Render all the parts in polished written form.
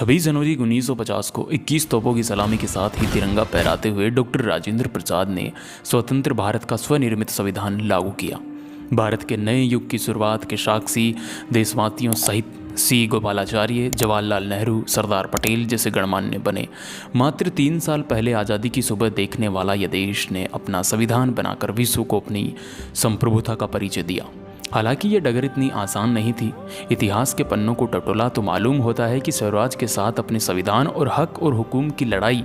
26 जनवरी 1950 को 21 तोपों की सलामी के साथ ही तिरंगा फहराते हुए डॉक्टर राजेंद्र प्रसाद ने स्वतंत्र भारत का स्वनिर्मित संविधान लागू किया। भारत के नए युग की शुरुआत के साक्षी देशवासियों सहित सी गोपालाचार्य, जवाहरलाल नेहरू, सरदार पटेल जैसे गणमान्य बने। मात्र 3 साल पहले आज़ादी की सुबह देखने वाला यह देश ने अपना संविधान बनाकर विश्व को अपनी संप्रभुता का परिचय दिया। हालांकि ये डगर इतनी आसान नहीं थी। इतिहास के पन्नों को टटोला तो मालूम होता है कि स्वराज के साथ अपने संविधान और हक और हुकूम की लड़ाई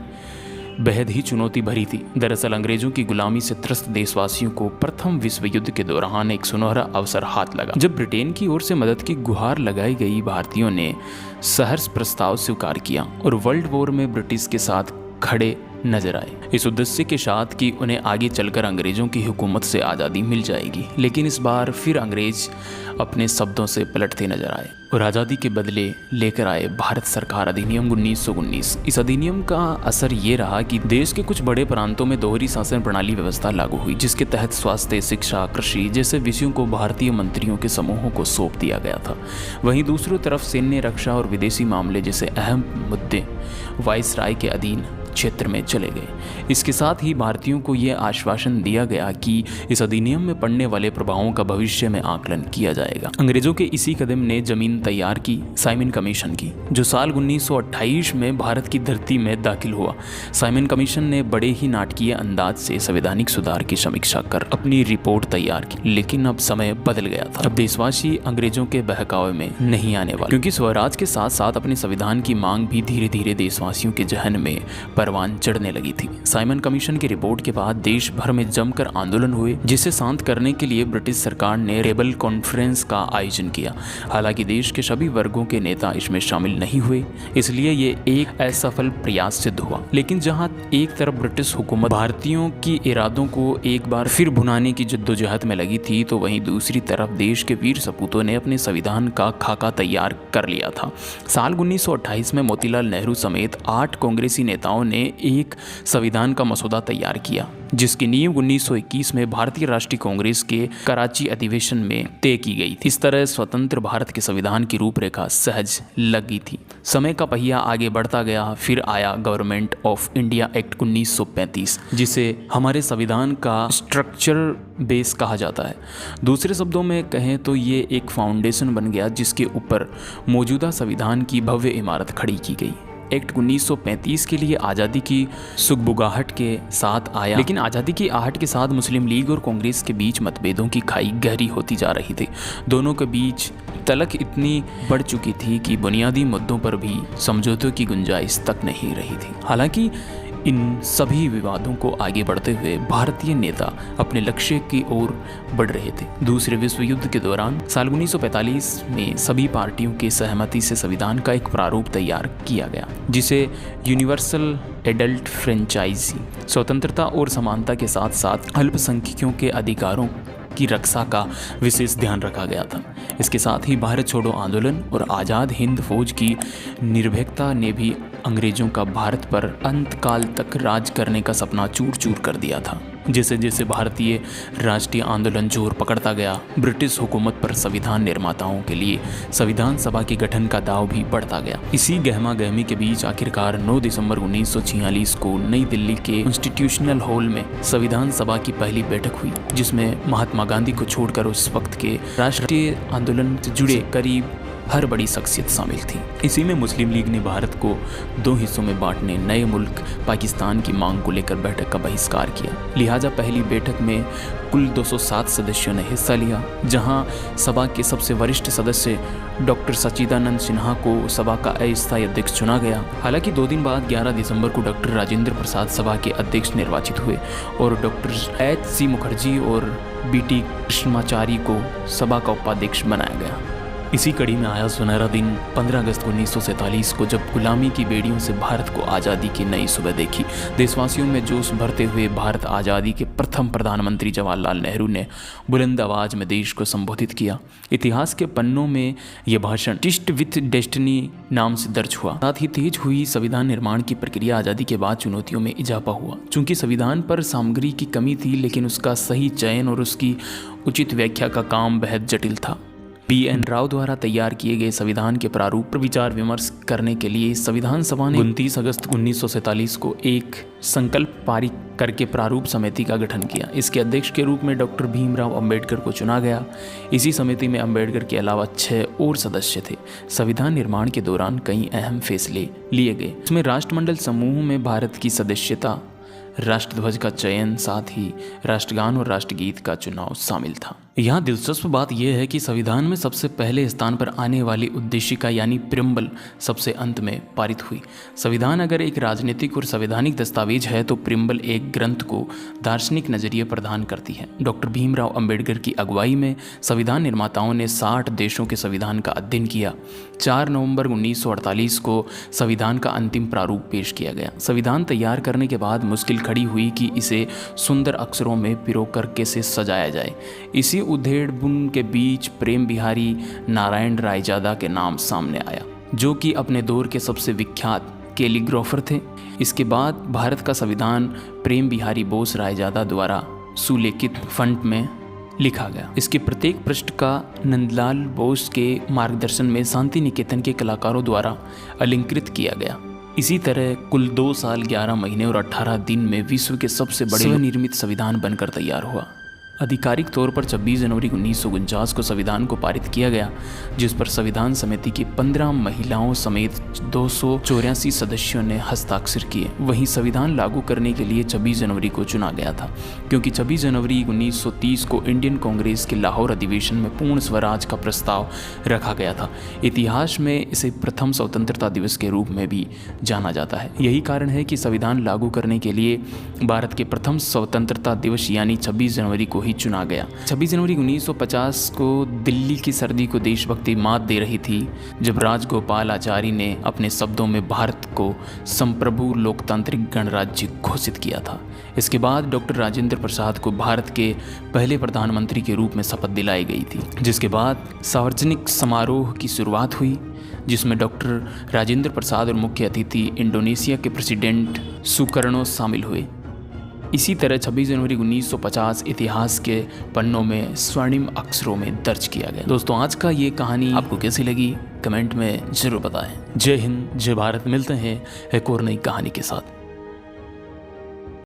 बेहद ही चुनौती भरी थी। दरअसल अंग्रेजों की गुलामी से त्रस्त देशवासियों को प्रथम विश्व युद्ध के दौरान एक सुनहरा अवसर हाथ लगा। जब ब्रिटेन की ओर से मदद की गुहार लगाई गई, भारतीयों ने सहर्ष प्रस्ताव स्वीकार किया और वर्ल्ड वॉर में ब्रिटिश के साथ खड़े नजर आए, इस उद्देश्य के साथ कि उन्हें आगे चलकर अंग्रेजों की हुकूमत से आज़ादी मिल जाएगी। लेकिन इस बार फिर अंग्रेज अपने शब्दों से पलटते नजर आए और आज़ादी के बदले लेकर आए भारत सरकार अधिनियम 1919। इस अधिनियम का असर ये रहा कि देश के कुछ बड़े प्रांतों में दोहरी शासन प्रणाली व्यवस्था लागू हुई, जिसके तहत स्वास्थ्य, शिक्षा, कृषि जैसे विषयों को भारतीय मंत्रियों के समूहों को सौंप दिया गया था। वहीं दूसरी तरफ सैन्य, रक्षा और विदेशी मामले जैसे अहम मुद्दे वायसराय के अधीन क्षेत्र में चले गए। इसके साथ ही भारतीयों को यह आश्वासन दिया गया कि इस अधिनियम में पड़ने वाले प्रभावों का भविष्य में आकलन किया जाएगा। अंग्रेजों के इसी कदम ने जमीन तैयार की साइमन कमीशन की, जो साल 1928 में भारत की धरती में दाखिल हुआ। साइमन कमीशन ने बड़े ही नाटकीय अंदाज से संवैधानिक सुधार की समीक्षा कर अपनी रिपोर्ट तैयार की। लेकिन अब समय बदल गया था। अब देशवासी अंग्रेजों के बहकावे में नहीं आने वाले, क्योंकि स्वराज के साथ साथ अपने संविधान की मांग भी धीरे धीरे देशवासियों के जहन में परवान चढ़ने लगी थी। साइमन कमीशन की रिपोर्ट के बाद देश भर में जमकर आंदोलन हुए, जिसे शांत करने के लिए ब्रिटिश सरकार ने रेबल कॉन्फ्रेंस का आयोजन किया। हालांकि देश के सभी वर्गों के नेता इसमें शामिल नहीं हुए, इसलिए ये एक असफल प्रयास सिद्ध हुआ। लेकिन जहां एक तरफ ब्रिटिश हुकूमत भारतीयों की इरादों को एक बार फिर भुनाने की जद्दोजहद में लगी थी, तो वहीं दूसरी तरफ देश के वीर सपूतों ने अपने संविधान का खाका तैयार कर लिया था। साल 1928 में मोतीलाल नेहरू समेत 8 कांग्रेसी नेताओं ने एक संविधान का मसौदा तैयार किया, जिसकी नींव 1921 में भारतीय राष्ट्रीय कांग्रेस के कराची अधिवेशन में तय की गई थी। इस तरह स्वतंत्र भारत के संविधान की रूपरेखा सहज लगी थी। समय का पहिया आगे बढ़ता गया। फिर आया गवर्नमेंट ऑफ इंडिया एक्ट 1935, जिसे हमारे संविधान का स्ट्रक्चर बेस कहा जाता है। दूसरे शब्दों में कहें तो ये एक फाउंडेशन बन गया, जिसके ऊपर मौजूदा संविधान की भव्य इमारत खड़ी की गई। एक्ट 1935 के लिए आज़ादी की सुगबुगाहट के साथ आया, लेकिन आज़ादी की आहट के साथ मुस्लिम लीग और कांग्रेस के बीच मतभेदों की खाई गहरी होती जा रही थी। दोनों के बीच तलख इतनी बढ़ चुकी थी कि बुनियादी मुद्दों पर भी समझौते की गुंजाइश तक नहीं रही थी। हालांकि इन सभी विवादों को आगे बढ़ते हुए भारतीय नेता अपने लक्ष्य की ओर बढ़ रहे थे। दूसरे विश्व युद्ध के दौरान साल 1945 में सभी पार्टियों के सहमति से संविधान का एक प्रारूप तैयार किया गया, जिसे यूनिवर्सल एडल्ट फ्रेंचाइजी, स्वतंत्रता और समानता के साथ साथ अल्पसंख्यकों के अधिकारों की रक्षा का विशेष ध्यान रखा गया था। इसके साथ ही भारत छोड़ो आंदोलन और आज़ाद हिंद फौज की निर्भीकता ने भी अंग्रेजों का भारत पर अंतकाल तक राज करने का सपना चूर चूर कर दिया था। जैसे जैसे भारतीय राष्ट्रीय आंदोलन जोर पकड़ता गया, ब्रिटिश हुकूमत पर संविधान निर्माताओं के लिए संविधान सभा के गठन का दाव भी बढ़ता गया। इसी गहमा गहमी के बीच आखिरकार 9 दिसंबर 1946 को नई दिल्ली के कॉन्स्टिट्यूशनल हॉल में संविधान सभा की पहली बैठक हुई, जिसमें महात्मा गांधी को छोड़कर उस वक्त के राष्ट्रीय आंदोलन से जुड़े करीब हर बड़ी शख्सियत शामिल थी। इसी में मुस्लिम लीग ने भारत को 2 हिस्सों में बांटने, नए मुल्क पाकिस्तान की मांग को लेकर बैठक का बहिष्कार किया। लिहाजा पहली बैठक में कुल 207 सदस्यों ने हिस्सा लिया, जहां सभा के सबसे वरिष्ठ सदस्य डॉक्टर सच्चिदानंद सिन्हा को सभा का अस्थायी अध्यक्ष चुना गया। हालांकि 2 दिन बाद 11 दिसंबर को डॉक्टर राजेंद्र प्रसाद सभा के अध्यक्ष निर्वाचित हुए और डॉक्टर एच.सी. मुखर्जी और बी.टी. कृष्णमाचारी को सभा का उपाध्यक्ष बनाया गया। इसी कड़ी में आया सुनहरा दिन 15 अगस्त 1947 को, जब गुलामी की बेड़ियों से भारत को आज़ादी की नई सुबह देखी। देशवासियों में जोश भरते हुए भारत आज़ादी के प्रथम प्रधानमंत्री जवाहरलाल नेहरू ने बुलंद आवाज में देश को संबोधित किया। इतिहास के पन्नों में यह भाषण टिस्ट विथ डेस्टिनी नाम से दर्ज हुआ। साथ ही तेज हुई संविधान निर्माण की प्रक्रिया आज़ादी के बाद चुनौतियों में इजाफा हुआ। चूंकि संविधान पर सामग्री की कमी थी, लेकिन उसका सही चयन और उसकी उचित व्याख्या का काम बेहद जटिल था। पीएन राव द्वारा तैयार किए गए संविधान के प्रारूप पर विचार विमर्श करने के लिए संविधान सभा ने 29 अगस्त 1947 को एक संकल्प पारित करके प्रारूप समिति का गठन किया। इसके अध्यक्ष के रूप में डॉक्टर भीमराव अंबेडकर को चुना गया। इसी समिति में अंबेडकर के अलावा 6 और सदस्य थे। संविधान निर्माण के दौरान कई अहम फैसले लिए गए। इसमें राष्ट्रमंडल समूह में भारत की सदस्यता, राष्ट्रध्वज का चयन, साथ ही राष्ट्रगान और राष्ट्रगीत का चुनाव शामिल था। यहाँ दिलचस्प बात यह है कि संविधान में सबसे पहले स्थान पर आने वाली उद्देशिका यानी प्रियम्बल सबसे अंत में पारित हुई। संविधान अगर एक राजनीतिक और संवैधानिक दस्तावेज है तो प्रियम्बल एक ग्रंथ को दार्शनिक नजरिए प्रदान करती है। डॉक्टर भीमराव अंबेडकर की अगुवाई में संविधान निर्माताओं ने 60 देशों के संविधान का अध्ययन किया। 4 नवंबर 1948 को संविधान का अंतिम प्रारूप पेश किया गया। संविधान तैयार करने के बाद मुश्किल खड़ी हुई कि इसे सुंदर अक्षरों में पिरो कर कैसे सजाया जाए। इसी उधेड़-बुन के बीच प्रेम बिहारी नारायण रायजादा के नाम सामने आया, जो कि अपने दौर के सबसे विख्यात कैलीग्राफर थे। इसके बाद भारत का संविधान प्रेम बिहारी बोस रायजादा द्वारा सुलेखित फॉन्ट में लिखा गया। इसके प्रत्येक पृष्ठ का नंदलाल बोस के मार्गदर्शन में शांति निकेतन के कलाकारों द्वारा अलंकृत किया गया। इसी तरह कुल 2 साल 11 महीने और 18 दिन में विश्व के सबसे बड़े स्वनिर्मित संविधान बनकर तैयार हुआ। आधिकारिक तौर पर 26 जनवरी 1949 को संविधान को पारित किया गया, जिस पर संविधान समिति की 15 महिलाओं समेत 284 सदस्यों ने हस्ताक्षर किए। वहीं संविधान लागू करने के लिए 26 जनवरी को चुना गया था, क्योंकि 26 जनवरी 1930 को इंडियन कांग्रेस के लाहौर अधिवेशन में पूर्ण स्वराज का प्रस्ताव रखा गया था। इतिहास में इसे प्रथम स्वतंत्रता दिवस के रूप में भी जाना जाता है। यही कारण है कि संविधान लागू करने के लिए भारत के प्रथम स्वतंत्रता दिवस यानी 26 जनवरी को ही चुना गया। 26 जनवरी 1950 को दिल्ली की सर्दी को देशभक्ति मात दे रही थी, जब राजगोपाल आचार्य ने अपने शब्दों में भारत को संप्रभु लोकतांत्रिक गणराज्य घोषित किया था। इसके बाद डॉक्टर राजेंद्र प्रसाद को भारत के पहले प्रधानमंत्री के रूप में शपथ दिलाई गई थी, जिसके बाद सार्वजनिक समारोह की शुरुआत हुई, जिसमें डॉक्टर राजेंद्र प्रसाद और मुख्य अतिथि इंडोनेशिया के प्रेसिडेंट सुकर्णो शामिल हुए। इसी तरह 26 जनवरी 1950 इतिहास के पन्नों में स्वर्णिम अक्षरों में दर्ज किया गया। दोस्तों, आज का ये कहानी आपको कैसी लगी कमेंट में जरूर बताएं। जय हिंद, जय भारत। मिलते हैं एक और नई कहानी के साथ।